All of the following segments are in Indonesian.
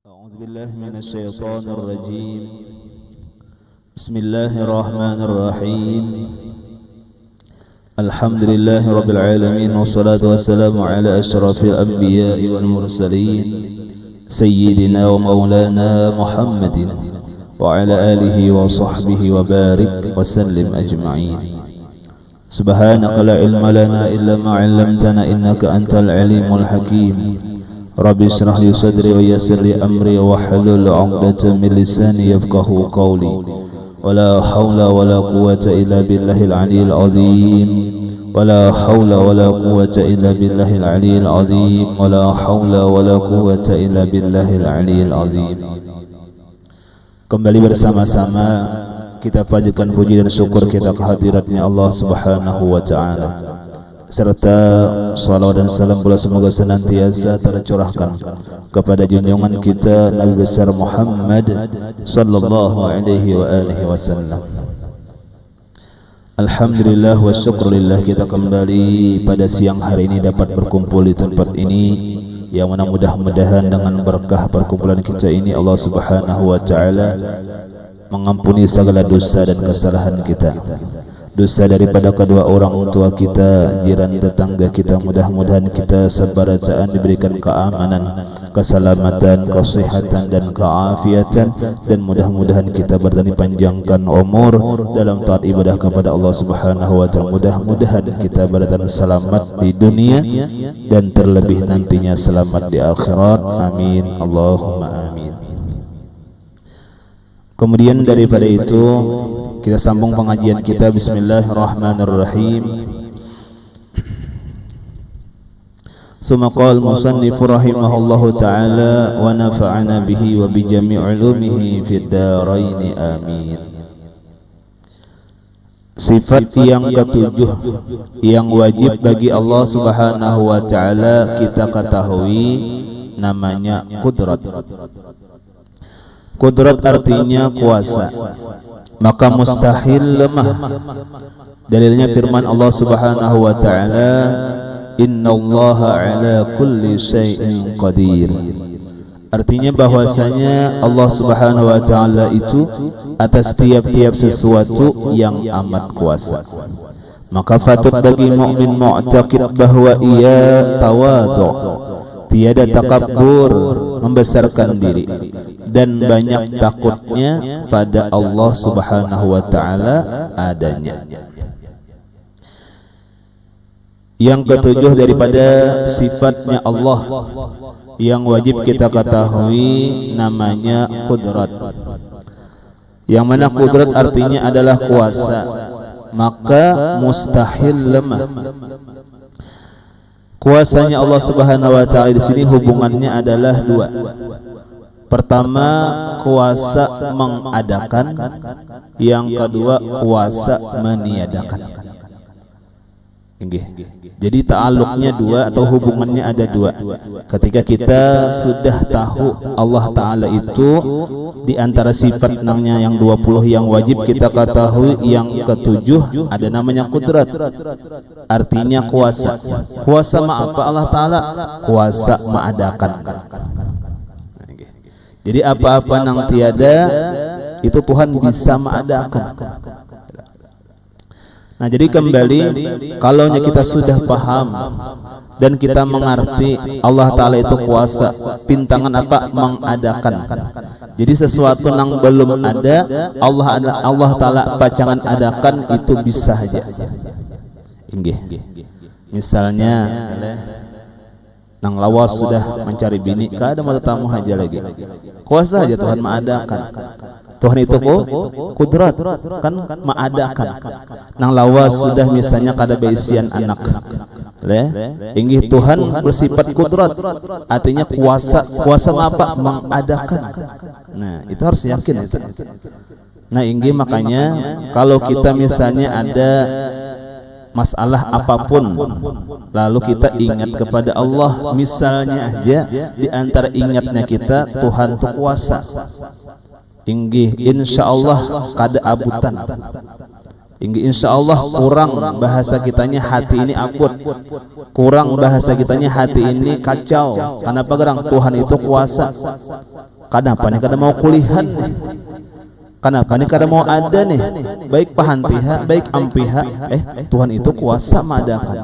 أعوذ بالله من الشيطان الرجيم. بسم الله الرحمن الرحيم. الحمد لله رب العالمين، والصلاة والسلام على أشرف الأنبياء والمرسلين سيدنا ومولانا محمد وعلى آله وصحبه وبارك وسلم أجمعين. سبحانك لا علم لنا إلا ما علمتنا إنك أنت العليم الحكيم. رب اشرح لي صدري ويسر لي أمري واحلل عقدة من لساني يفقهوا قولي. ولا حول ولا قوة إلا بالله العلي العظيم. ولا حول ولا قوة إلا بالله العلي العظيم. ولا حول ولا قوة إلا بالله العلي العظيم. Kembali bersama-sama kita panjatkan puji dan syukur kita kehadiratnya Allah Subhanahu wa taala, serta salawat dan salam pula semoga senantiasa tercurahkan kepada junjungan kita Nabi besar Muhammad sallallahu alaihi wa alihi wasallam. Alhamdulillah wa syukurillah, kita kembali pada siang hari ini dapat berkumpul di tempat ini, yang mana mudah-mudahan dengan berkah perkumpulan kita ini Allah Subhanahu wa taala mengampuni segala dosa dan kesalahan kita, dosa daripada kedua orang tua kita, jiran tetangga kita. Mudah-mudahan kita sebarajaan diberikan keamanan, keselamatan, kesehatan dan keafiatan, dan mudah-mudahan kita dipanjangkan umur dalam taat ibadah kepada Allah Subhanahu wa taala. Mudah-mudahan kita berada selamat di dunia dan terlebih nantinya selamat di akhirat. Amin Allahumma amin. Kemudian daripada itu kita sambung pengajian kita. Bismillahirrahmanirrahim. Summa qala al-musannif rahimahullahu ta'ala wa nafa'ana bihi wa bi jami' ulumihi fid dharain amin. Sifat yang ketujuh yang wajib bagi Allah Subhanahu wa taala kita ketahui namanya qudrat. Qudrat artinya kuasa, maka mustahil lemah. Dalilnya firman Allah Subhanahu wa taala, innallaha ala kulli syai'in qadir. Artinya bahwasanya Allah Subhanahu wa taala itu atas tiap-tiap sesuatu yang amat kuasa. Maka patut bagi mukmin mu'taqid bahwa ia tawadhu, tiada takabur, membesarkan diri, dan banyak takutnya pada Allah Subhanahu wa taala adanya. Yang ketujuh daripada sifatnya Allah yang wajib kita ketahui namanya qudrat. Yang mana qudrat artinya adalah kuasa, maka mustahil lemah. Kuasanya Allah Subhanahu wa taala di sini hubungannya adalah dua. Pertama, kuasa mengadakan, yang kedua kuasa meniadakan. Jadi ta'alluqnya dua atau hubungannya ada dua. Ketika kita sudah tahu Allah Ta'ala itu di antara sifat namanya yang 20 yang wajib kita ketahui, yang ketujuh ada namanya qudrat, artinya kuasa. Kuasa apa Allah Ta'ala? Kuasa mengadakan. Jadi apa-apa yang tiada itu Tuhan bisa mengadakan. Nah, jadi kembali, kalau kita sudah paham dan kita mengerti Allah Ta'ala itu kuasa, pintangan apa? Mengadakan. Jadi sesuatu yang belum ada, Allah Ta'ala pacangan adakan, itu bisa saja. Misalnya nang lawas sudah mencari bini, kada mau tamu aja lagi. Kuasa aja Tuhan mengadakan. Tuhan itu qudrat kan mengadakan. Nang lawas sudah misalnya kada beisian anak. Inggih Tuhan bersifat qudrat, artinya kuasa. Kuasa apa? Mengadakan. Nah, itu harus yakin itu. Nah, inggih makanya kalau kita misalnya ada masalah apapun, lalu kita ingat kepada Allah, misalnya aja di antara ingatnya kita Tuhan itu kuasa, inggih insyaallah kada abutan. Hingga insyaallah kurang bahasa kitanya hati ini abot, kurang bahasa kitanya hati ini kacau. Kenapa gerang? Tuhan itu kuasa. Kenapa nih kada mau kulihat? Kenapa nih kada mau ada nih? Baik pahantiha, baik ampiha. Tuhan itu kuasa mengadakan.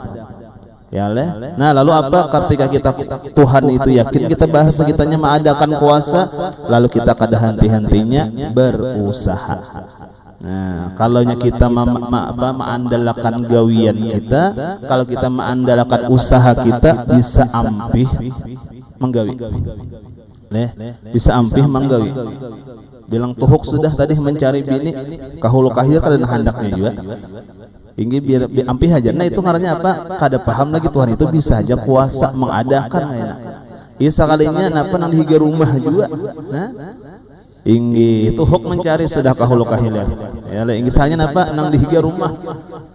Ya leh. Nah lalu apa? Ketika kita Tuhan itu yakin, kita bahasa kitanya mengadakan kuasa, lalu kita kada henti-hentinya berusaha. Nah, kalaunya kita mengandalkan gawian kita, kalau kita mengandalkan usaha kita, bisa ampih menggawi. Bisa ampih menggawi. Bilang tuhuk sudah tadi mencari bini, kahulu kahir kada handaknya juga. Hingga biar ampih aja. Nah itu ngarannya apa? Kada paham lagi Tuhan itu bisa aja kuasa mengadakan. Isa kalinya napa nang dihiga rumah juga. Nah, inggi tuhuk mencari sudah kahulu kahilah. Ya le inggi sanya napa nang dihiga rumah.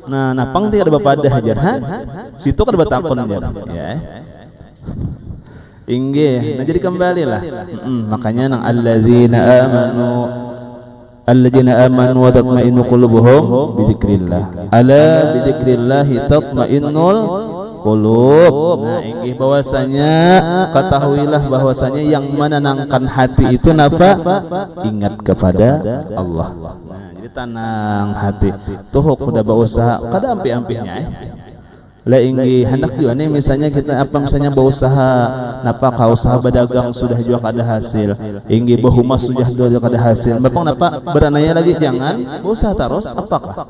Nah, napang ti kada bapadah ajar ha. Situ kada batakon ajar. Ya. Inggi, nah jadi kembalilah. Makanya nang alladzina amanu wa tatma'innu qulubuhum bidzikrillah. Ala bidzikrillah tatma'innul qulub. Nah, inggih bahwasanya ketahuilah bahwasanya yang menenangkan hati itu napa? Ingat kepada Allah. Nah, jadi tenang hati. Tuhuk udah berusaha kada ampi-ampihnya lah inggi hendak juga nih misalnya kita misalnya berusaha napa kau usaha berdagang sudah juga kada hasil, inggi berhumah sudah juga kada hasil, bapang napa beranaya lagi jangan berusaha terus apakah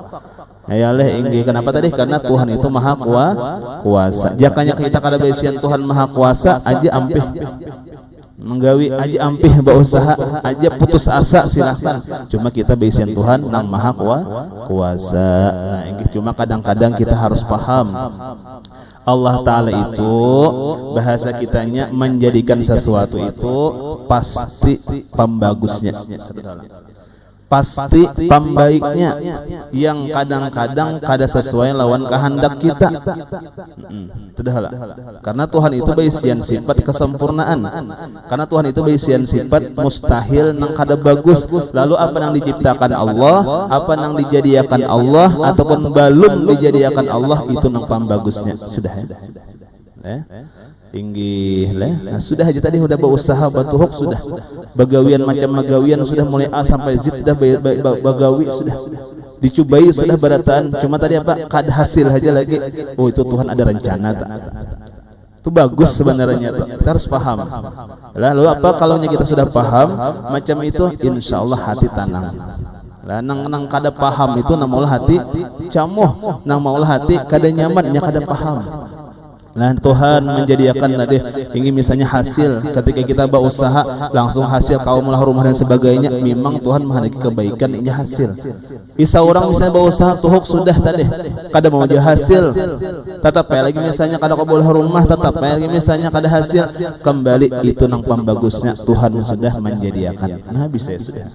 ya leh inggi kenapa tadi karena Tuhan itu maha kuasa. Jakanya kita kada besian Tuhan maha kuasa aja ampih menggawi aja ampih berusaha aja putus asa silahkan, cuma kita besian Tuhan nang maha kuasa. Nah ini cuma kadang-kadang kita harus paham Allah Ta'ala itu bahasa kitanya menjadikan sesuatu itu pasti pembagusnya, pasti pembaiknya, yang kadang-kadang kada sesuai lawan kehendak kita. Karena Tuhan itu baisian sifat kesempurnaan. Karena Tuhan itu baisian sifat mustahil nang kada bagus. Lalu apa nang diciptakan Allah, apa nang dijadikan Allah ataupun belum dijadikan Allah itu nang pembagusnya. Sudah ya. Tinggi nah sudah aja tadi udah berusaha batuhuk sudah bagawian macam magawian sudah mulai A sampai Z sudah bagawi sudah dicobai sudah barataan, cuma tadi apa kada hasil aja lagi. Oh itu Tuhan ada rencana tak? Itu bagus sebenarnya tuh. Kita harus paham. Lalu apa kalaunya kita sudah paham macam itu, insya Allah hati tenang. Lah nang kada paham itu nang maulah hati camuh, nang maulah hati kada nyaman nya kada paham. Nah Tuhan menjadikan nadeh ingin misalnya hasil ketika kita berusaha langsung hasil kaum ulah rumah dan sebagainya, memang Tuhan menghendaki kebaikan ini hasil. Isa orang misalnya berusaha tuhuk sudah tadi kada mau jadi hasil, tetap lagi misalnya kada kabul rumah, tetap lagi misalnya kada hasil, kembali itu nang pembagusnya Tuhan sudah menjadikan. Nah bisa ya sudah.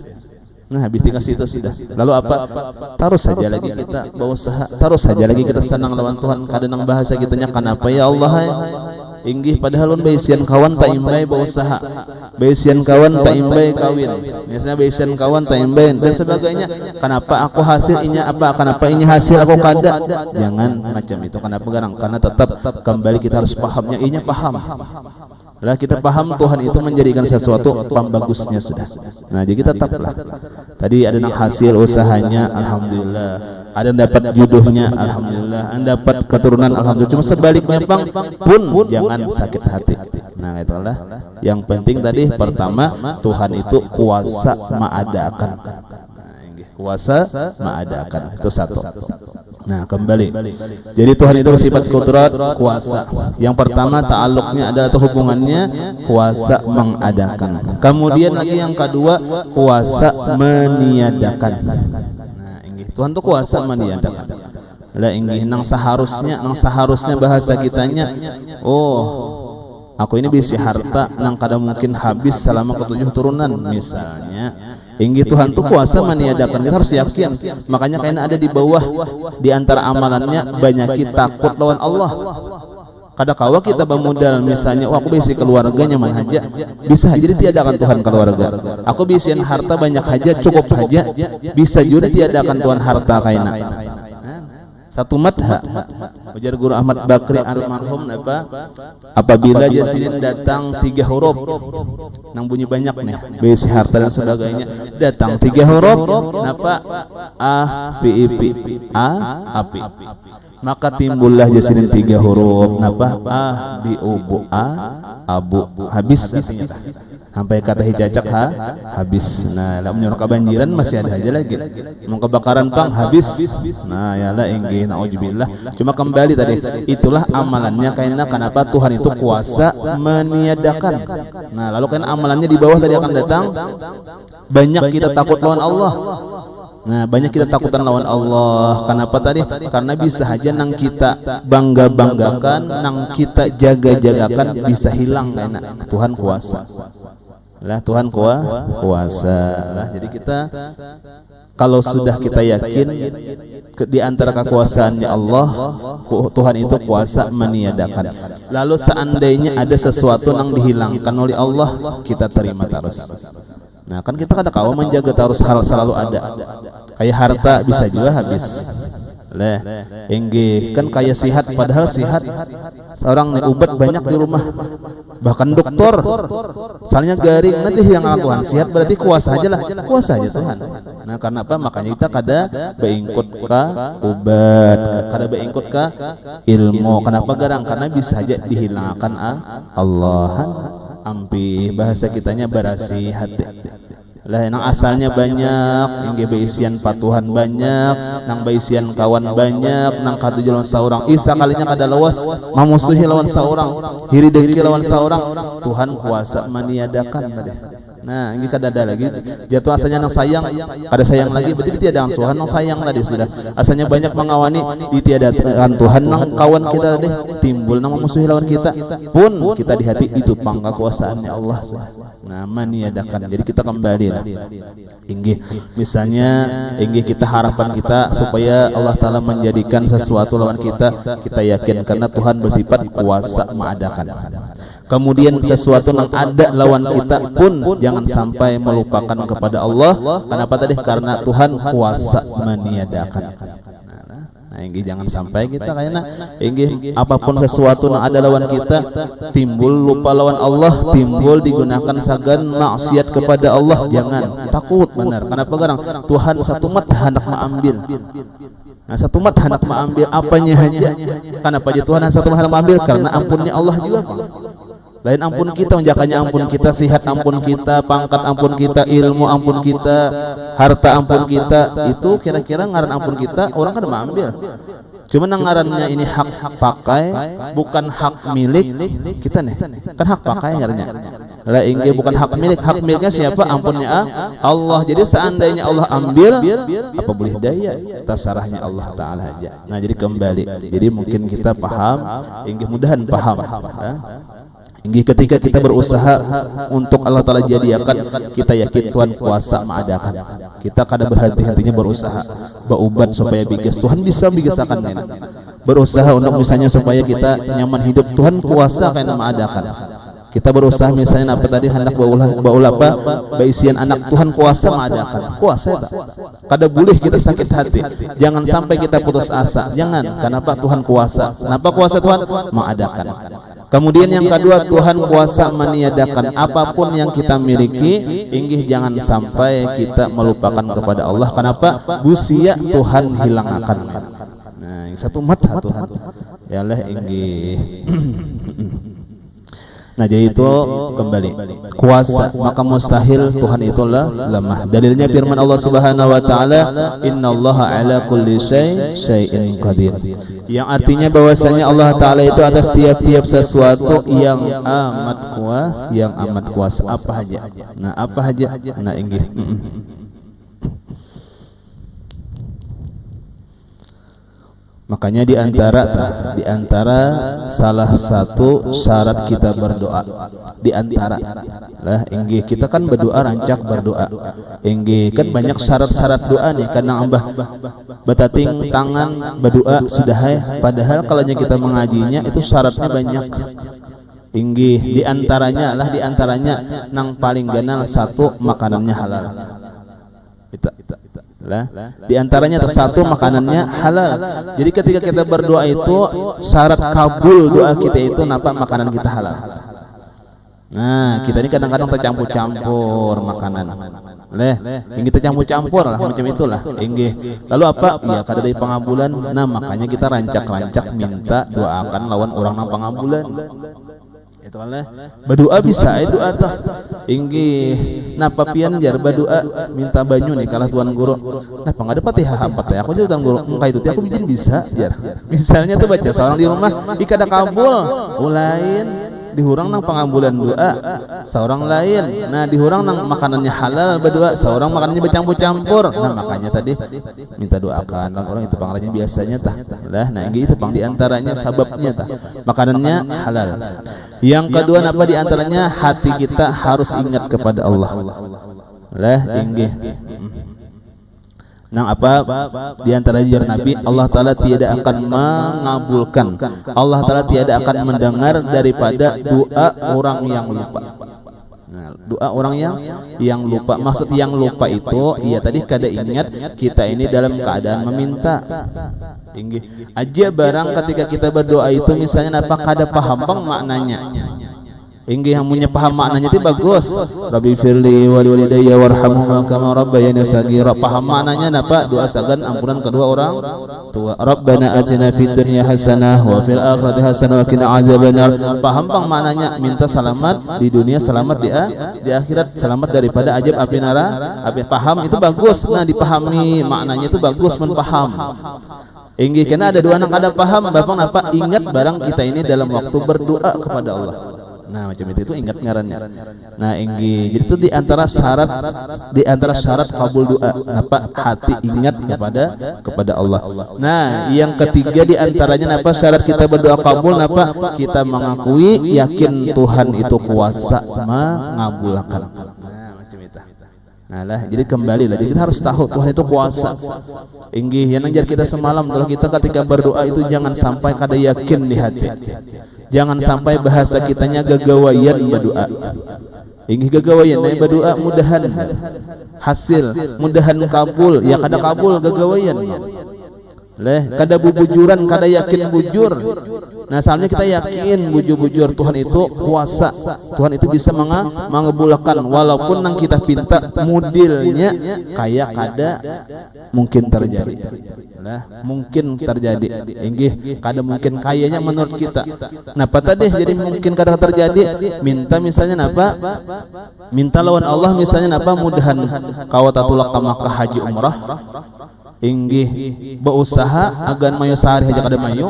Nah habis tinggal situ sudah. Lalu apa? Taruh saja lagi kita berusaha, taruh saja lagi kita senang lawan Tuhan. Kadang bahasa kitanya kenapa ya Allah inggih padahal baisian kawan tak imbai berusaha, baisian kawan tak imbai kawin, misalnya baisian kawan tak imbai dan sebagainya. Kenapa aku hasil inya apa? Kenapa inya hasil aku kada? Jangan macam itu. Kenapa garang? Karena tetap kembali kita harus pahamnya inya paham. Lah kita paham Tuhan itu menjadikan sesuatu pembagusnya sudah. Nah jadi kita tetaplah. Tadi ada hasil usahanya, alhamdulillah. Ada yang dapat jodohnya, alhamdulillah. Ada dapat keturunan, alhamdulillah. Cuma sebaliknya pun jangan sakit hati. Nah itulah. Yang penting tadi pertama Tuhan itu kuasa mengadakan. Kuasa mengadakan itu satu. Nah kembali, jadi Tuhan itu sifat kudrat kuasa. Yang pertama ta'alluqnya adalah hubungannya kuasa mengadakan. Kemudian lagi yang kedua kuasa meniadakan. Nah ini Tuhan itu kuasa meniadakan. Lah ini nang seharusnya bahasa kitanya, oh aku ini bisa harta nang kada mungkin habis selama ketujuh turunan misalnya. Inggi Tuhan tuh kuasa meniadakan, kita harus yakin. Makanya kayaknya ada di bawah di antara amalannya banyak kita takut lawan Allah. Kadang-kala kita bermodal misalnya, oh aku bisa keluarganya mana aja, bisa jadi tiadakan Tuhan keluarga. Aku bisa harta banyak aja, cukup aja, bisa juga tiadakan Tuhan harta kayaknya. Satu madha. Ujar Guru Ahmad Bakri almarhum apa? Apabila jasinin datang 3 huruf nang bunyi banyak nih, besi harta dan sebagainya, datang 3 huruf napa? A P I P A api. Maka timbullah jasinin 3 huruf napa? A B U Bu A abu, habis artinya sampai kata hicacak habis. Nah, lamun kebanjiran masih ada aja lagi, mau kebakaran pang habis. Nah, ya la inggih naudzubillah. Cuma kembali tadi, itulah amalannya karena kenapa Tuhan itu kuasa meniadakan. Nah, lalu kan amalannya di bawah tadi akan datang banyak kita takut lawan Allah. Nah, banyak kita takutan lawan Allah. Kenapa tadi? Karena bisa aja nang kita bangga-banggakan, nang kita jaga-jagakan bisa hilang karena Tuhan kuasa. Lah Tuhan kuasa. Lah jadi kita kalau sudah kita yakin di antara kekuasaannya Allah, Tuhan itu kuasa meniadakan. Lalu seandainya ada sesuatu yang dihilangkan oleh Allah, kita terima terus. Nah, kan kita kada kawa menjaga terus hal selalu ada. Kayak harta bisa juga habis. Leh, enggih kan kayak sehat, padahal sehat seorang nih obat banyak di rumah. Bahkan dokter soalnya garing nanti yang Tuhan sehat berarti kuasa aja lah. Kuasa aja Tuhan. Nah, karena apa? Makanya kita kada beingkut ka obat, kada beingkut ka ilmu. Kenapa garang? Karena bisa aja dihilangkan Allahan. Ampi bahasa kitanya berasi hati. Lah nang asalnya banyak, inggih beisian patuhan banyak, nang beisian kawan banyak, nang katuju lawan saurang. Isa kalinya kada lawas mamusuhi lawan saurang, hiri dengki lawan saurang. Tuhan kuasa meniadakan tadi. Nah, ini kada ada lagi jatuh asalnya nang sayang, kada sayang lagi berarti ditiadakan Tuhan nang sayang tadi sudah. Asalnya banyak mengawani, ditiadakan Tuhan nang kawan kita tadi, timbul nang memusuhi lawan kita. Pun kita di hati itu pangka kuasaannya Allah. Nah, meniadakan. Jadi kita kembali lah. Inggih, misalnya inggih kita harapan kita supaya Allah Taala menjadikan sesuatu lawan kita, kita yakin karena Tuhan bersifat kuasa mengadakan. Kemudian sesuatu yang ada lawan kita pun jangan sampai melupakan kepada Allah. Kenapa tadi? Karena Tuhan kuasa meniadakan. Nah, inggih jangan sampai kita kayaknya inggih apapun sesuatu yang ada lawan kita timbul lupa lawan Allah, timbul digunakan sagan maksiat kepada Allah. Jangan takut benar. Kenapa garang? Tuhan satu mat hendak mengambil. Nah, satu mat hendak mengambil apanya aja. Kenapa aja Tuhan satu mat hendak mengambil? Karena ampunnya Allah juga. Lain ampun kita, menjakanya ampun kita, sihat ampun kita, pangkat ampun kita, ilmu ampun kita, harta ampun kita. Itu kira-kira ngaran ampun kita orang kan mengambil. Cuma ngarannya ini hak pakai, bukan hak milik kita nih. Kan hak pakai ngarannya. Lah inggih bukan hak milik. Hak miliknya siapa? Ampunnya Allah. Jadi seandainya Allah ambil, apa boleh daya? Tasarahnya Allah Taala aja. Nah, jadi kembali. Jadi mungkin kita paham, inggih mudahan paham. Inggih ketika kita berusaha untuk Allah Ta'ala jadiakan, kita yakin Tuhan kuasa mengadakan. Kita kada berhenti-hentinya berusaha berubat supaya bigas. Tuhan bisa bigasakan. Berusaha untuk misalnya supaya kita nyaman hidup, Tuhan kuasa kan mengadakan. Kita berusaha misalnya apa tadi hendak baulah apa baisian anak, Tuhan kuasa mengadakan. Kuasa tak? Kada boleh kita sakit hati. Jangan sampai kita putus asa. Jangan. Kenapa? Tuhan kuasa. Kenapa kuasa Tuhan? Mengadakan. Kemudian yang kedua, Tuhan kuasa meniadakan apapun yang kita miliki. Inggih jangan sampai kita melupakan kepada Allah. Kenapa? Busia Tuhan hilangkan. Nah, satu mata Tuhan. Ya Allah inggih. Nah, jadi itu kembali kuasa, maka mustahil Tuhan itulah lemah. Dalilnya firman Allah Subhanahu wa taala, innallaha ala kulli syai'in qadir. Yang artinya bahwasanya Allah Taala itu atas tiap-tiap sesuatu yang amat kuasa. Apa aja? Nah, apa aja? Nah, inggih. Makanya di antara salah satu syarat kita berdoa, di antara lah inggih kita kan berdoa rancak berdoa. Inggih kan banyak syarat-syarat doa nih, karena ambah betating tangan berdoa sudah padahal kalau kita mengajinya itu syaratnya banyak. Inggih di antaranya nang paling ganal satu makanannya halal. Lah, di antaranya satu makanannya halal. Jadi ketika kita berdoa itu syarat kabul doa kita itu napa makanan kita halal. Nah, kita ini kadang-kadang tercampur-campur makanan. Yang kita campur-campur lah macam itulah. Lalu apa? Ya kada dari pengabulan. Nah, makanya kita rancak-rancak minta doakan lawan orang nang pengabulan. Itu kan berdoa bisa itu atas napa pian jar berdoa minta banyu nih kalah tuan guru napa nggak dapat ya apa aku jadi tuan guru engkau itu aku bikin bisa jar misalnya tuh baca seorang di rumah ikada kabul lain dihurang nang pengambulan doa seorang lain nah dihurang nang makanannya halal berdoa seorang makanannya bercampur-campur nah makanya tadi minta doakan orang itu pangaranya biasanya tah lah nah itu pang diantaranya sababnya tah makanannya halal. Yang kedua apa diantaranya hati kita harus ingat kepada Allah lah Nang apa diantara jar Nabi Allah Ta'ala tiada akan mengabulkan Allah Ta'ala tiada akan mendengar daripada doa orang yang lupa. Nah, doa orang yang lupa maksud yang lupa itu iya tadi kada ingat kita ini dalam keadaan meminta aja barang ketika kita berdoa itu misalnya apa kada paham bang maknanya yang punya paham maknanya itu bagus. Rabbi firli wali walidayya warhamhuma kama rabbayani shaghira. Paham maknanya apa? Doa sagan ampunan kedua orang tua. Rabbana atina fid dunya hasanah wa fil akhirati hasanah wa qina adzabannar. Paham bang maknanya minta selamat di dunia, selamat di akhirat, selamat daripada ajab api neraka. Paham itu bagus. Nah, dipahami maknanya itu bagus menpaham. Karena ada dua anak ada paham, Bapak apa? Ingat barang kita ini dalam waktu berdoa kepada Allah. Nah, macam itu ingat ngarannya. Nah, jadi itu di antara syarat kabul doa, apa? Hati ingat kepada Allah. Nah, yang ketiga di antaranya apa? Syarat kita berdoa kabul apa? Kita mengakui yakin Tuhan itu kuasa mengabulkan. Nah lah, jadi kembali lah. Jadi kita harus tahu Tuhan itu kuasa. Yang nangjar kita semalam kalau kita ketika berdoa itu jangan sampai kada yakin di hati. Jangan sampai bahasa kitanya gagawayan berdoa. Gagawayan berdoa mudahan hasil, mudahan kabul. Ya kada kabul gagawayan. Kada bujuran, kada yakin bujur. Nah, soalnya kita yakin bujur-bujur Tuhan itu kuasa. Tuhan itu bisa mengabulkan walaupun nang kita pinta mudilnya kayak kada mungkin terjadi. Nah, mungkin terjadi. Kada mungkin kayaknya menurut kita. Nah, apa tadi jadi mungkin kada terjadi? Minta misalnya apa? Minta lawan Allah misalnya apa? Mudahan kawatatulak Makkah haji umrah. Berusaha agar mayu sehari aja kada mayu.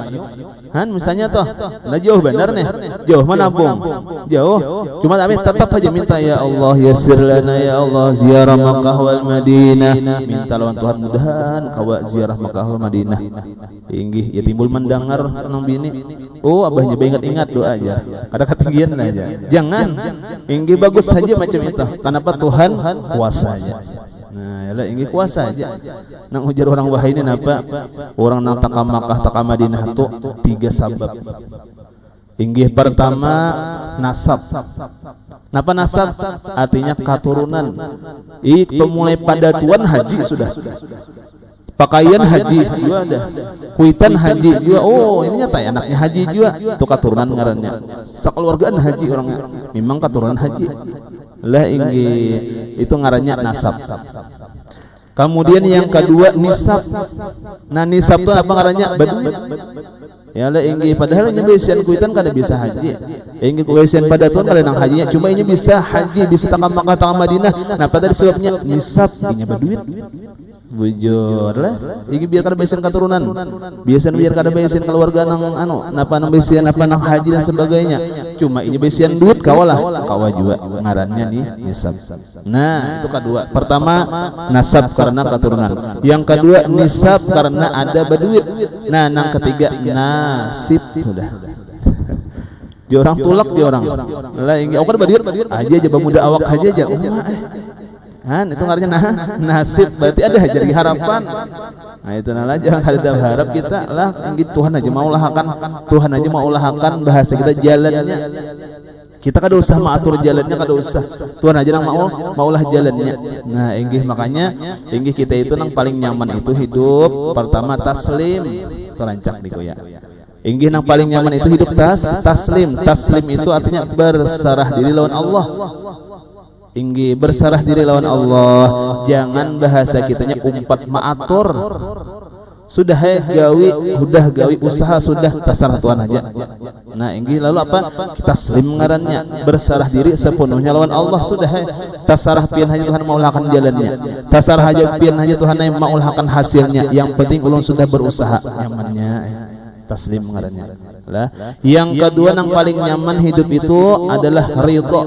Misalnya toh, nah jauh benar nih, jauh menabung, jauh. Cuma tapi tetap aja minta ya Allah yassir lana ya Allah ziarah Makkah wal Madinah. Minta lawan Tuhan mudahan kawa ziarah Makkah wal Madinah. Ya timbul mendengar nang bini. Oh abahnya ingat doa aja. Kada ketinggian aja. Jangan. Bagus saja macam itu. Kenapa Tuhan kuasanya. Nah, yalah kuasa aja. Nang ujar orang wahai ini napa? Orang nang taka Makkah taka Madinah tu tiga sabab. Pertama nasab. Napa nasab? Artinya keturunan. Pemulai pada tuan haji sudah. Pakaian haji juga ada. Kuitan haji juga. Oh, ini nyata ya anaknya haji juga. Itu keturunan ngarannya. Sekeluargaan haji orangnya. Memang keturunan haji. Lah itu ngarannya nasab. Kemudian yang kedua nisab. Nah, nisab itu apa ngarannya? Berduit. Ya lah padahal ini besian kuitan kada bisa haji. Kuitan pada tuan kada nang hajinya, cuma ini bisa haji, bisa taka Makkah taka Madinah. Nah, pada sebabnya nisab ini berduit. Bujur lah. Biar kada besian keturunan. Biasanya biar kada besian keluarga nang napa nang besian apa nang haji dan sebagainya. Cuma ini besian duit kawalah juga ngarannya nih nisab. Nah, itu kedua. Pertama nasab karena keturunan. Yang kedua nisab karena ada berduit. Nah, nang ketiga nasib sudah. Di orang tulak di orang. Lah kan berduit aja pemuda awak aja. Itu artinya nasib berarti ada jadi harapan. Nah, itu nalah jangan ada harap kita lah Tuhan aja mau lahakan bahasa kita jalannya. Kita kada usah maatur jalannya, kada usah. Tuhan aja nang maulah jalannya. Nah, inggih makanya inggih kita itu nang paling nyaman itu hidup pertama taslim. Terancak niku ya. Inggih nang paling nyaman itu hidup taslim. Taslim itu artinya berserah diri lawan Allah. Inggih berserah diri lawan Allah. Jangan bahasa kitanya umpat maatur. Sudah gawi usaha sudah terserah Tuhan aja. Nah, ini lalu apa? Taslim ngarannya, berserah diri sepenuhnya lawan Allah sudah. Tasarah pian hanya Tuhan maulakan jalannya. Tasarah aja pian hanya Tuhan yang maulakan hasilnya. Yang penting ulun sudah berusaha nyamannya. Taslim ngarannya. Lah, yang kedua yang paling nyaman hidup itu adalah ridha.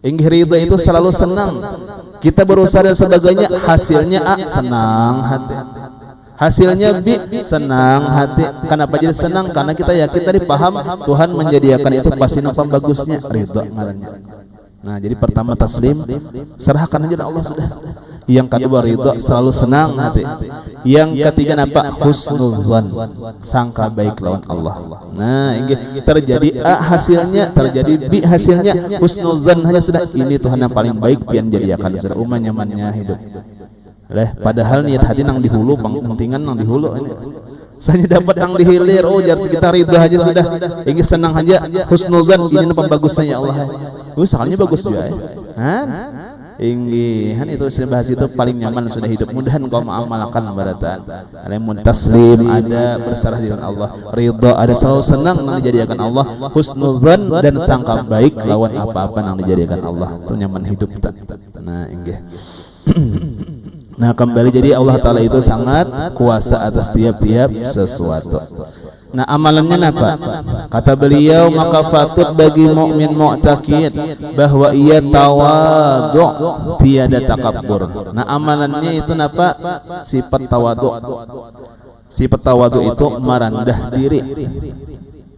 Inggih ridha itu selalu senang. Kita berusaha dan sebagainya, hasilnya senang hati. Hasilnya senang hati. Kenapa jadi senang? Karena kita yakin tadi paham Tuhan menjadikan itu pasti nampak bagusnya. Ridha ngarannya. Nah, jadi pertama taslim, serahkan aja Allah sudah. Yang kedua ridha, selalu senang hati. Yang ketiga apa? Husnuzan, sangka baik lawan Allah. Nah, ini terjadi A hasilnya, terjadi B hasilnya. Husnuzan hanya sudah ini Tuhan yang paling baik pian jadikan sudah umma nyamannya hidup. Padahal niat hati nang dihulu, pentingan nang dihulu ini. Saya dapat nang dihilir, oh jar kita ridha aja sudah. Ini senang aja, husnuzan ini pembagusnya ya Allah. Soalnya bagus juga ya. Inggihan itu sudah bahas itu paling nyaman sudah hidup. Mudahan kau mengamalkan baratan. Ada taslim, ada berserah diri Allah. Ridha, ada selalu senang nang dijadikan Allah. Husnuzan dan sangka baik lawan apa-apa nang dijadikan Allah. Itu nyaman hidup kita. Nah, inggih. Nah, kembali jadi Allah Ta'ala itu sangat kuasa atas tiap-tiap sesuatu. Nah, amalannya apa? Kata beliau, maka fatut bagi mukmin mu'taqid bahwa ia tawadhu, tiada takabbur. Nah, amalannya itu apa? Sifat tawadhu. Sifat tawadhu itu merendah diri.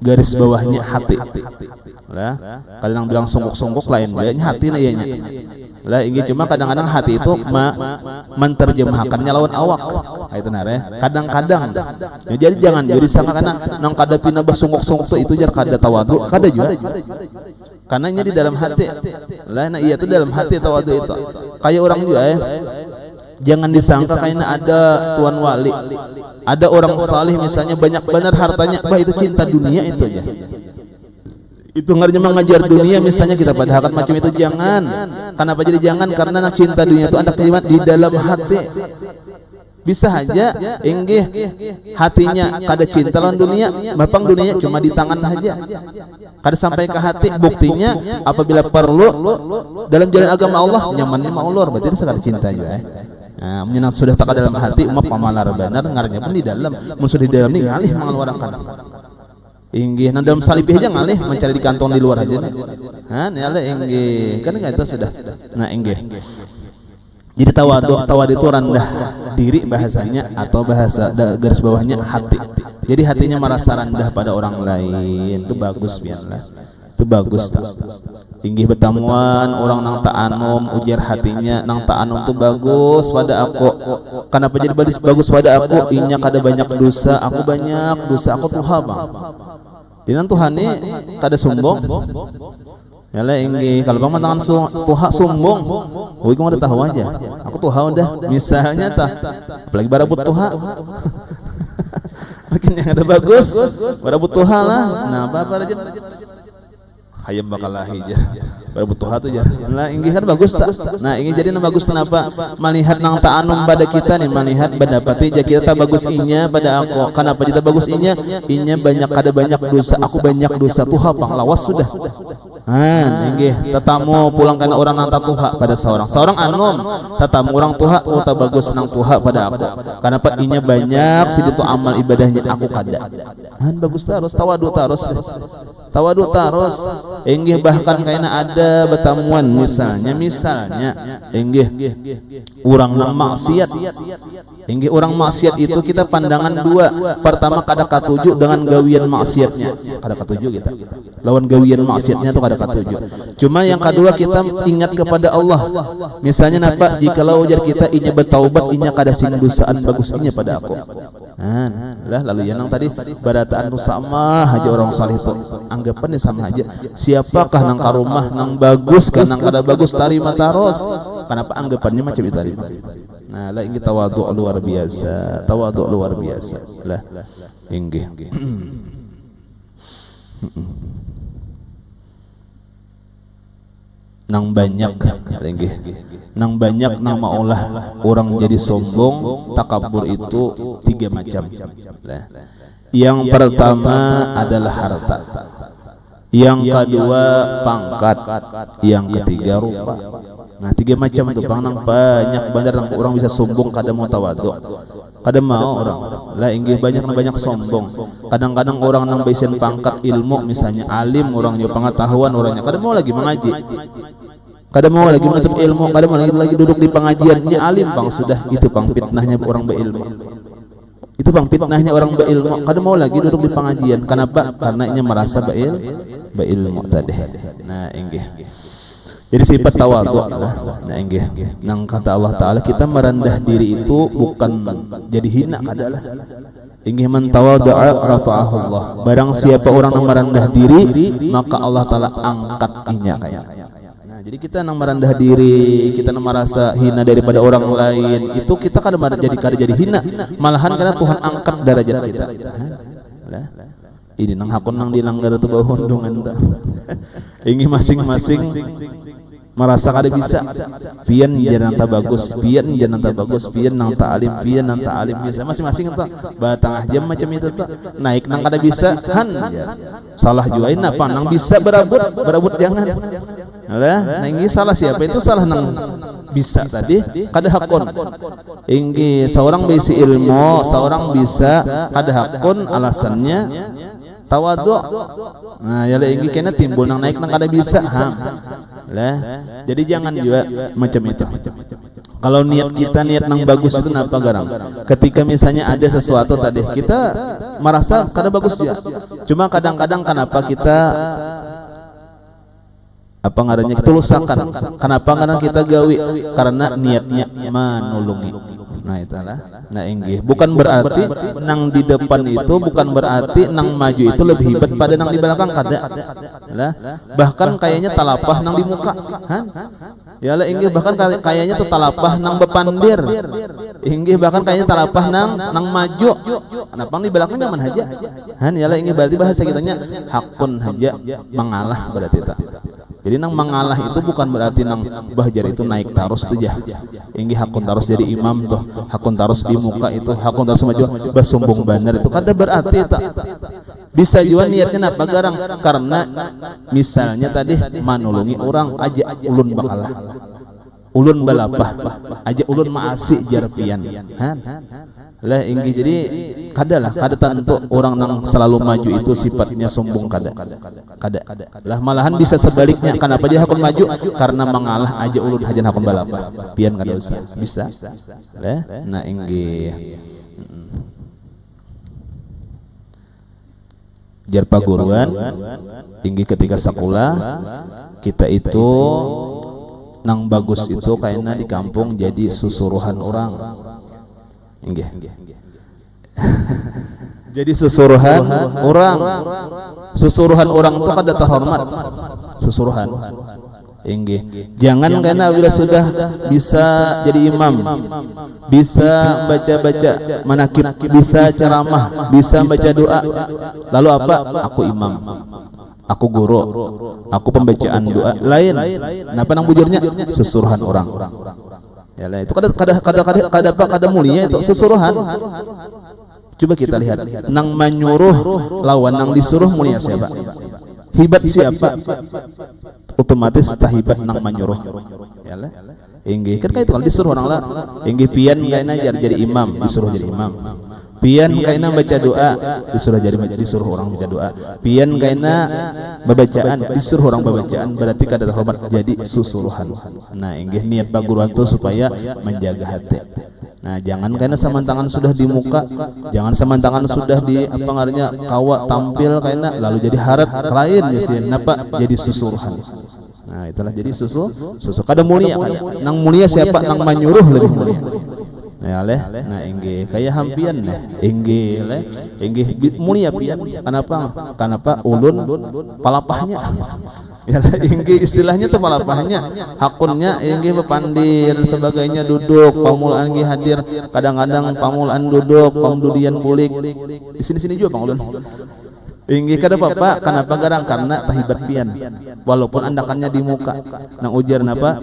Garis bawahnya hati. Lah, kadang bilang sungguh-sungguh lain bayanya hati na ianya. Lah, ini cuma kadang-kadang hati itu menterjemahkannya lawan awak. Itu nare. Kadang-kadang. Ya, jadi jangan jadi sangka karena nang kada pina basunguk-sunguk itu jar kada tawadhu, kada juga. Karena ini di dalam hati. Lah, nah iya itu dalam hati tawadhu itu. Kayak orang juga ya. Jangan disangka kayaknya ada tuan wali. Ada orang salih misalnya banyak benar hartanya, bah itu cinta dunia itu aja. Itu ngarnya mengajar dunia misalnya kita pada hakat macam itu jangan. Kenapa jadi jangan? Karena nak cinta dunia itu ada kalimat di dalam hati. Bisa saja inggih hatinya kada cinta lawan dunia, bapang dunia cuma di tangan saja. Kada sampai ke hati. Buktinya apabila perlu dalam jalan agama Allah nyamannya maulur, berarti sekadar cinta juga. Nah, menyenang sudah tak dalam hati umat pamalar benar ngarnya pun di dalam. Mun sudah di dalam ni ngalih mengeluarkan. Inggih nang dalam salib aja ngalih mencari di kantong di luar aja. Ini ada inggih. Kan enggak itu sudah. Nah, inggih. Jadi tawadhu itu rendah diri bahasanya atau bahasa garis bawahnya hati. Jadi hatinya merasa rendah pada orang lain. Itu bagus biarlah. Itu bagus. Tinggi betamuan orang nang ta'anum ujar hatinya nang ta'anum itu bagus pada aku. Kenapa jadi bagus pada aku? Inya kada banyak dosa, aku banyak dosa, aku tuha bang. Dinan Tuhan ini kada sombong. Yalah inggi kalau bang mantangan tuha sombong. Oi kau udah tahu aja. Aku tuha udah. Misalnya tah, apalagi barabut tuha. Makin yang ada bagus, barabut tuha lah. Nah apa aja. Hayam bakal lahir baru butuh hatu jar. Nah, ini kan bagus tak? Nah, ini jadi bagus kenapa? Melihat nang ta'anum pada kita nih, melihat mendapati jadi kita bagus inya pada aku. Kenapa kita bagus inya? Inya banyak kada banyak dosa, aku banyak dosa tuha pang lawas sudah. Nah, ini tetamu pulang karena orang nang tuha pada seorang anum, tetamu orang tuha tak bagus nang tuha pada aku. Kenapa inya banyak situ amal ibadahnya aku kada. Nah, bagus terus tawadhu terus. Tawadhu terus. Enggih bahkan kayaknya ada betamuan misalnya enggih orang nang maksiat. Enggih orang maksiat itu kita pandangan dua. Pertama kada katuju dengan gawian maksiatnya. Kada katuju kita. Lawan gawian maksiatnya itu kada katuju. Cuma yang kedua kita ingat kepada Allah. Misalnya napa jikalau ujar kita inya bertaubat inya kada sing dosaan bagus inya pada aku. Lah lalu yang tadi barataan tu sama aja orang saleh itu anggapannya sama aja. Siapakah nang karumah nang bagus kan nang kada bagus tarima taros. Kenapa anggapannya macam itu tadi? Nah, lah inggih tawadhu luar biasa, tawadhu luar biasa. Lah inggih. Nang banyak inggih. Nang banyak nama Allah orang jadi sombong, takabur itu 3 macam. Yang pertama adalah harta. Yang kedua pangkat. Yang ketiga rupa. Nah 3 macam itu nang banyak benar nang orang bisa sombong kada mau tawadhu. Kada mau orang. Lah inggih banyak sombong. Kadang-kadang orang nang bisen pangkat ilmu misalnya alim orangnya pengetahuan orangnya kada mau lagi mengaji. Kada mau lagi menuntut ilmu, kada mau lagi duduk di pengajiannya alim bang sudah itu bang fitnahnya orang berilmu. Itu bang fitnahnya orang berilmu, kada mau lagi duduk di pengajian. Kenapa? Karena ia merasa berilmu tadi. Nah, inggih. Jadi sifat tawadhu lah. Nah, inggih. Nang kata Allah Taala kita merendah diri itu bukan jadi hina kadalah. Inggih man tawadhu'a rafa'ahu Allah. Barang siapa orang yang merendah diri, maka Allah Taala angkat inya kayak. Jadi kita nang merendah diri, kita nang merasa hina daripada orang lain, itu kita kada jadi hina, malahan karena Tuhan angkat derajat kita. Ini nang hakun nang dilanggar tu bau hundungan ta. Ingi masing-masing merasa kada bisa. Pian jangan ta bagus, pian jangan ta bagus, pian nang ta alim, pian nang ta alim bisa masing-masing ta. Batangah jam macam itu ta. Naik nang kada bisa, salah juain apa nang bisa berabut jangan. Nah, ini salah siapa itu salah nang bisa tadi kada hakun. Inggi seorang bisi ilmu, seorang bisa kada hakun alasannya tawadhu. Nah, ya inggi kena timbul nang naik nang kada bisa. Lah, jadi jangan juga macam itu. Kalau niat kita niat nang bagus itu napa garang? Ketika misalnya ada sesuatu tadi kita merasa kada bagus ya. Cuma kadang-kadang kenapa kita apa ngarannya ketulusakan, kenapa ngaran kita gawi karena niatnya menolongi. Nah itulah. Nah inggih bukan berarti nang di depan itu bukan berarti nang maju itu lebih hebat pada nang di belakang kada. Lah bahkan kayaknya talapah nang di muka. Ya lah inggih bahkan kayaknya tuh talapah nang bepandir. Inggih bahkan kayaknya talapah nang maju. Kenapa di belakang nyaman aja. Ya lah inggih berarti bahasa kitanya hakun haja mengalah berarti tak. Jadi nang mengalah itu bukan berarti nang bahjar itu naik tarus tuh ya. Inggih hakun tarus jadi imam tuh, hakun tarus di muka itu, hakun tarus maju bersombong benar itu kada berarti tak. Bisa juga niatnya apa garang karena misalnya tadi manolongi orang aja ulun bakalah. Ulun balapah aja ulun maasi jarpian. Lah inggih jadi kada tentu orang nang selalu maju itu sifatnya sombong kada. Lah malahan bisa sebaliknya. Kenapa dia hakun maju? Karena mengalah aja ulun hajan hakun balapah. Pian kada usah. Bisa. Lah nah inggih. Jar paguruan inggih ketika sekolah kita itu nang bagus itu kayaknya di kampung jadi susuruhan orang. Inggih. Jadi susuruhan orang. Susuruhan orang itu kada terhormat. Susuruhan. Inggih. Jangan karena bila sudah bisa jadi imam, bisa baca-baca manakib, bisa ceramah, bisa baca doa. Lalu apa? Aku imam. Aku guru. Aku pembacaan doa. Lain. Napa nang bujurnya? Susuruhan orang. Ya lah itu kada mulia itu susuruhan. Coba kita lihat nang menyuruh lawan nang disuruh mulia siapa? Hibat siapa? Otomatis tahibat nang menyuruh. Ya lah. Inggih kan itu kalau disuruh orang lah. Inggih pian kaina jadi imam, disuruh jadi imam. Pian kaina baca doa, disuruh orang baca doa. Pian kaina babacaan, disuruh orang babacaan, berarti kada terhormat jadi susuruhan. Nah, inggih niat baguruan itu supaya menjaga hati. Nah, jangan karena samantangan sudah di muka, jangan samantangan sudah di apa ngarannya kawa tampil kaina lalu jadi harap lain ya napa jadi susuruhan. Nah, itulah jadi susu kada mulia kaya. Nang mulia siapa nang menyuruh lebih mulia. Ya leh, nah inggih kaya hampian nah, inggih leh, inggih mulia pian. Kenapa ulun palapahnya? Ya leh, inggih istilahnya tuh palapahnya, hakunnya inggih bepandir sebagainya duduk, pamulaan inggih hadir, kadang-kadang pamulaan duduk, pamdudian bulik. Di sini-sini juga Bang Ulun. Inggih kada apa-apa, kenapa garang? Karena tahibat pian. Walaupun andakannya di muka. Nang ujar napa?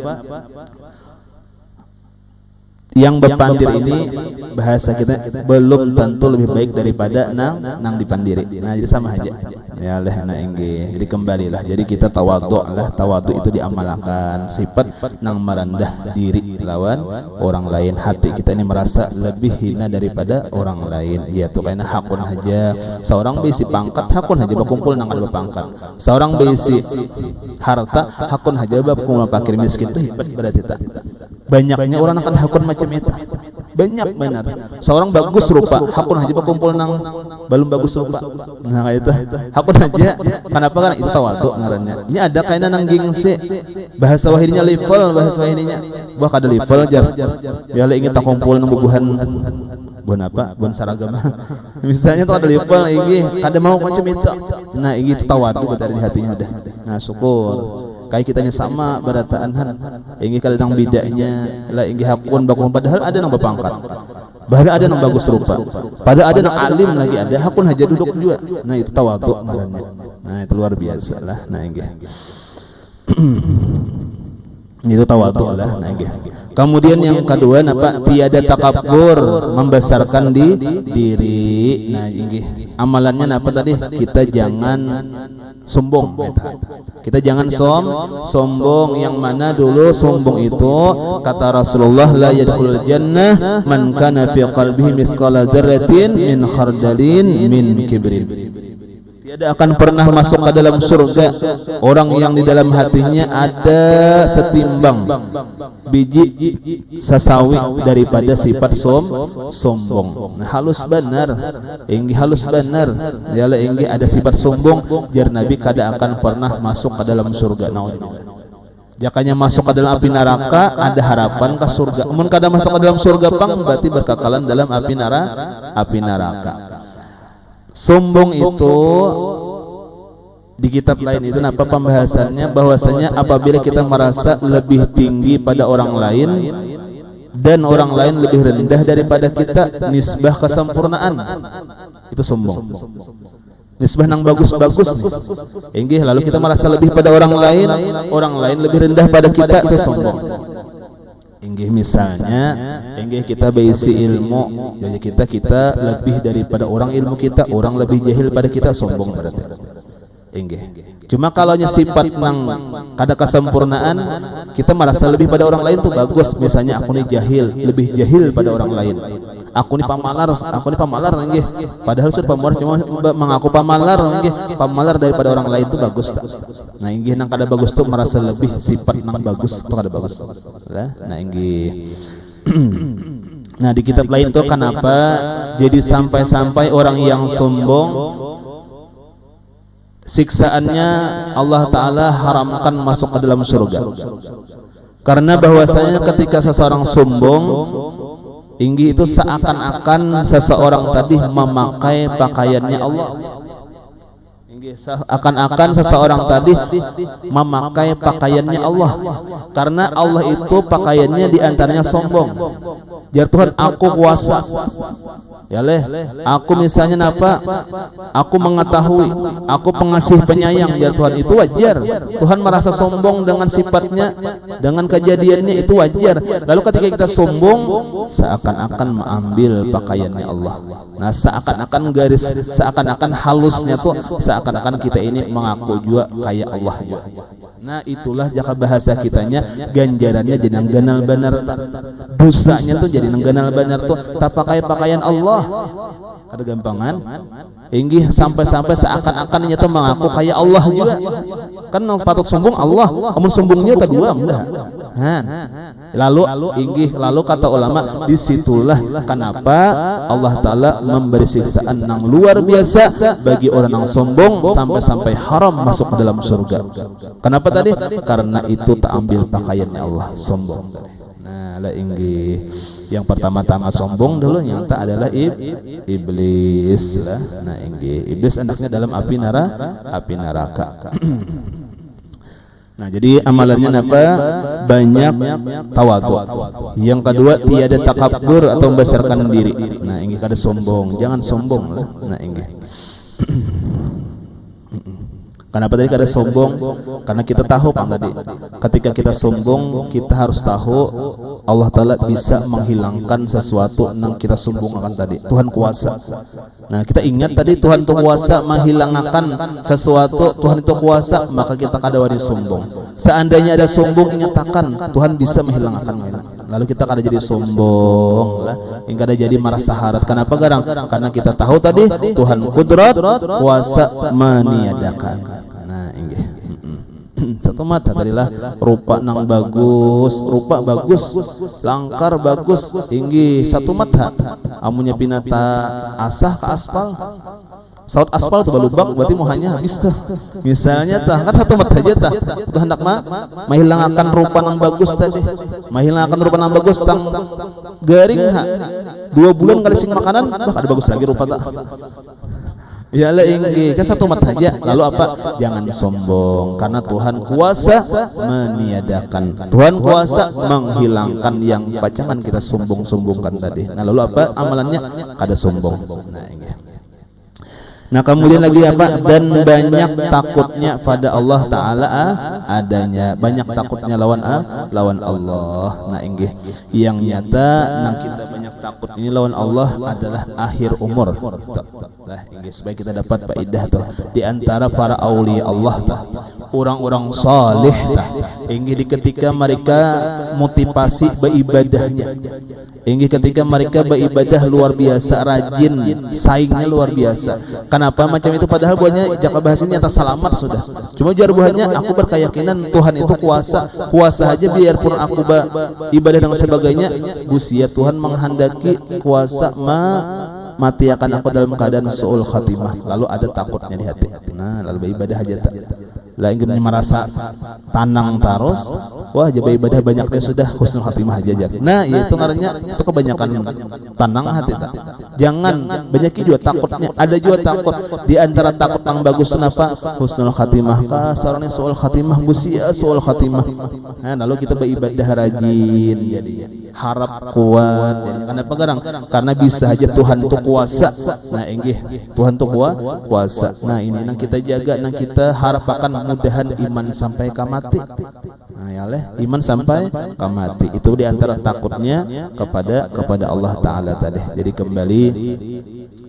Yang berpandir ini bahasa kita belum tentu lebih baik daripada nang dipandiri. Nah jadi sama aja. Ya leh na inggih. Jadi kembalilah. Jadi kita tawadhu lah. Tawadhu itu diamalkan. Sifat nang merendah diri lawan orang lain. Hati kita ini merasa lebih hina daripada orang lain. Ya tuh karena hakun aja. Seorang bisi pangkat hakun aja berkumpul nang ada pangkat. Seorang bisi harta hakun aja berkumpul fakir miskin itu hebat berarti tak. Banyaknya orang akan hakun macam itu. Banyak benar. Seorang bagus rupa, hakun aja berkumpul nang belum bagus rupa. Nah itu hakun aja. Kenapa? Karena itu tawadhu ngarannya. Ini ada kainan nang gengsi. Bahasa wahidnya level, bahasa wahidnya. Wah kada level jar. Ya le ingin tak kumpul nang bubuhan bon apa? Bon saragam. Misalnya tuh ada level ingin kada mau macam itu. Nah ini itu tawadhu dari hatinya ada. Nah syukur. Kayak kitanya sama berataan ingin kadang bidanya lah ingin hakun bakun padahal ada nang berpangkat, bahkan ada nang bagus rupa, padahal ada nang alim lagi ada hakun aja duduk juga. Nah itu tawadhu ngarannya. Nah itu luar biasa lah. Nah ingin itu tawadhu lah. Nah ingin kemudian yang kedua napa? Tiada takabur, membesarkan diri. Nah ingin amalannya napa tadi? Kita jangan sombong. Kita jangan sombong. Yang mana dulu sombong itu kata Rasulullah la yadkhulul jannah man kana fi qalbihi misqala dzarratin min khardalin min kibrin. Tiada akan pernah masuk ke dalam surga orang yang di dalam hatinya ada setimbang biji sasawi daripada sifat sombong. Nah, halus benar, halus benar. Yalah inggi ada sifat sombong, jar Nabi kada akan pernah masuk ke dalam surga. Jakanya masuk ke dalam api neraka ada harapan ke surga. Mun kada masuk ke dalam surga pang berarti berkekalan dalam api neraka. Sombong itu di kitab lain itu apa pembahasannya bahwasanya apabila kita merasa lebih tinggi pada orang lain dan orang lain lebih rendah daripada kita, nisbah kesempurnaan itu sombong. Nisbah nang bagus-bagus nih. Lalu kita merasa lebih pada orang lain lebih rendah pada kita, itu sombong. Misalnya kita berisi ilmu, jadi kita lebih daripada orang ilmu kita, orang lebih jahil pada kita, sombong berarti. Cuma kalau sifat nang kada kesempurnaan, kita merasa lebih pada orang lain tuh bagus. Misalnya aku nih jahil, lebih jahil pada orang lain. Aku nih pamalar nggih. Padahal sudah pamalar cuma mengaku pamalar daripada orang lain itu bagus tak? Nah inggih nang kada bagus tuh merasa lebih sifat nang bagus tuh kada bagus. Nah inggih. Nah di kitab lain tuh kenapa jadi sampai-sampai orang yang sombong siksaannya Allah Ta'ala haramkan masuk ke dalam surga. Karena bahwasanya ketika seseorang sombong, inggi itu seakan-akan seseorang tadi memakai pakaiannya Allah. Seakan-akan seseorang tadi memakai pakaiannya Allah. Karena Allah itu pakaiannya diantaranya sombong. Ya Tuhan, aku kuasa. Ya leh, aku misalnya napa? Aku mengetahui, aku pengasih penyayang. Ya Tuhan, itu wajar. Tuhan merasa sombong dengan sifatnya, dengan kejadiannya, itu wajar. Lalu ketika kita sombong, seakan-akan mengambil pakaiannya Allah. Nah, seakan-akan halusnya tuh, seakan-akan kita ini mengaku juga kayak Allah juga. Nah itulah jaka bahasa kitanya, ganjarannya jadi nangganal benar, dosanya tuh jadi nangganal benar tuh tak pakai pakaian Allah. Ada gampangan inggih sampai-sampai seakan-akan nyata mengaku kayak Allah juga. Kan yang patut sombong Allah, namun sombongnya kedua enggak. Lalu kata ulama, disitulah kenapa Allah Ta'ala memberi siksaan yang luar biasa bagi orang yang sombong sampai-sampai haram masuk ke dalam surga. Kenapa tadi? Karena itu tak ambil pakaiannya Allah, sombong. Nah, la inggih. Yang pertama-tama sombong dulu nyata adalah iblis lah. Nah, inggih. Iblis anaknya dalam api neraka. Nah, jadi amalannya apa? Banyak tawadhu. Yang kedua, tiada takabur atau membesarkan diri. Nah, inggih kada sombong. Jangan sombong lah. Nah, inggih. Kenapa tadi kada sombong? Karena kita tahu Pak tadi, ketika kita sombong kita harus tahu Allah Ta'ala bisa menghilangkan sesuatu yang kita sombongkan tadi. Tuhan kuasa. Nah, kita ingat tadi Tuhan itu kuasa menghilangkan sesuatu, Tuhan itu kuasa, maka kita kada wani sombong. Seandainya ada sombong, nyatakan Tuhan bisa menghilangkan. Lalu kita kada jadi sombong lah, hingga kada jadi merasa harat. Kenapa garang? Karena kita tahu tadi Tuhan kudrat, kuasa meniadakan. Nah, inggih. Satu mata tadilah rupa nang bagus, rupa bagus, langkar bagus, inggih satu mata. Amunnya pinata asah ke aspal. Saut aspal tuh balubak berarti muhanya habis tuh. Misalnya tah kan satu mata aja tah. Tuh hendak menghilangkan rupa nang bagus tadi. Menghilangkan rupa nang bagus tang garing ha. 2 bulan kali sing makanan, bah ada bagus lagi rupa tak. Ya lah inggih, kan satu mata aja. Lalu apa? Jangan sombong, karena Tuhan kuasa meniadakan. Tuhan kuasa menghilangkan yang pacangan kita sombong-sombongkan tadi. Nah, lalu apa? Amalannya kada sombong. Nah, inggih. Nah, kemudian lagi apa? Dan banyak takutnya pada Allah Ta'ala adanya. Banyak takutnya lawan Allah. Nah, inggih. Yang nyata nang kita banyak takut ini lawan Allah adalah akhir umur. Lah, inggih supaya kita dapat faedah tuh di antara para aulia Allah tah, orang-orang saleh tah, inggih di ketika mereka motivasi beribadahnya. Inggih ketika mereka beribadah luar biasa rajin, saingnya luar biasa. Kenapa macam itu? Padahal buahnya jaka bahasanya atas selamat sudah. Cuma jar buahnya aku berkeyakinan Tuhan itu kuasa aja biarpun aku ibadah dan sebagainya, busia Tuhan menghendaki kuasa mati akan aku dalam keadaan suul khatimah. Lalu ada takutnya di hati. Nah, lalu beribadah aja tak. Lah ingin merasa tanang terus, wah jadi ibadah banyaknya sudah husnul khatimah aja. Nah, itu ngarannya itu kebanyakan tanang hati tak. Jangan banyak juga takutnya. Ada juga takut di antara takut yang bagus kenapa? Husnul khatimah kah sarane suul khatimah busia suul khatimah. Nah, lalu kita beribadah rajin jadi harap kuat. Kenapa garang? Karena bisa aja Tuhan itu kuasa. Nah, inggih Tuhan itu kuasa. Nah, ini nang kita jaga, nang kita harapkan mudahan iman sampai kamati. Nah, ya leh iman sampai kamati. Itu di antara takutnya kepada Allah Ta'ala tadi. Jadi kembali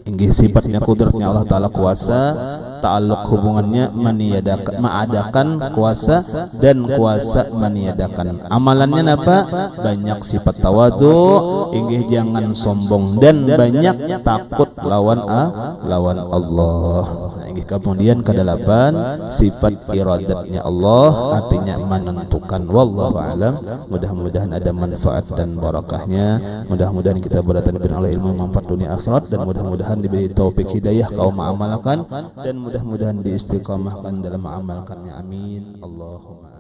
inggih sifatnya kudratnya Allah Ta'ala kuasa, ta'alluq hubungannya meniadakan kuasa dan kuasa meniadakan. Amalannya apa? Banyak sifat tawadhu, inggih jangan sombong dan banyak takut lawan Allah. Inggih kemudian kedelapan sifat iradatnya Allah, artinya menentukan. Wallahu alam. Mudah-mudahan ada manfaat dan barakahnya. Mudah-mudahan kita berdatang oleh ilmu manfaat dunia akhirat, dan mudah-mudahan diberi taufik hidayah kaum mengamalkan, dan mudah-mudahan diistiqamahkan dalam mengamalkannya. Amin. Allahumma